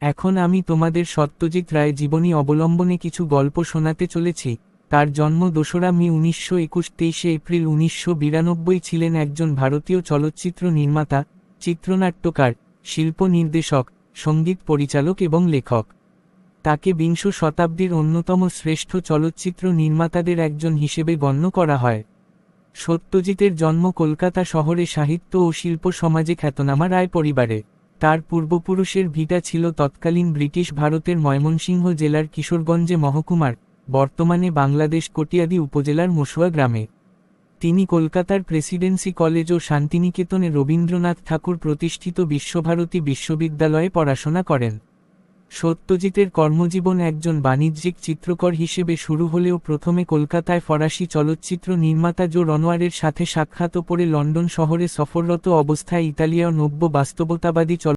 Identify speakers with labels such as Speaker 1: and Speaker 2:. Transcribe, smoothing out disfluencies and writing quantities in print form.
Speaker 1: এখন আমি তোমাদের সত্যজিৎ রায় জীবনী অবলম্বনে কিছু গল্প শোনাতে চলেছি। তার জন্ম 2রা মে 1921। 23 এপ্রিল 1992 ছিলেন একজন ভারতীয় চলচ্চিত্র নির্মাতা, চিত্রনাট্যকার, শিল্প নির্দেশক, সঙ্গীত পরিচালক এবং লেখক। তাকে বিংশ শতাব্দীর অন্যতম শ্রেষ্ঠ চলচ্চিত্র নির্মাতাদের একজন হিসেবে গণ্য করা হয়। সত্যজিতের জন্ম কলকাতা শহরে সাহিত্য ও শিল্প সমাজে খ্যাতনামা রায় পরিবারে। তার পূর্বপুরুষের ভিটা ছিল তৎকালীন ব্রিটিশ ভারতের ময়মনসিংহ জেলার কিশোরগঞ্জে মহকুমার, বর্তমানে বাংলাদেশ কটিয়াদি উপজেলার মসুয়া গ্রামে। তিনি কলকাতার প্রেসিডেন্সি কলেজ ও শান্তিনিকেতনে রবীন্দ্রনাথ ঠাকুর প্রতিষ্ঠিত বিশ্বভারতী বিশ্ববিদ্যালয়ে পড়াশোনা করেন। সত্যজিতের কর্মজীবন একজন বাণিজ্যিক চিত্রকর হিসেবে শুরু হলেও প্রথমে কলকাতায় ফরাসি চলচ্চিত্র নির্মাতা জো রনোয়ারের সাথে সাক্ষাৎ ও পরে লন্ডন শহরে সফররত অবস্থায় ইতালীয় নব্য বাস্তবতাবাদী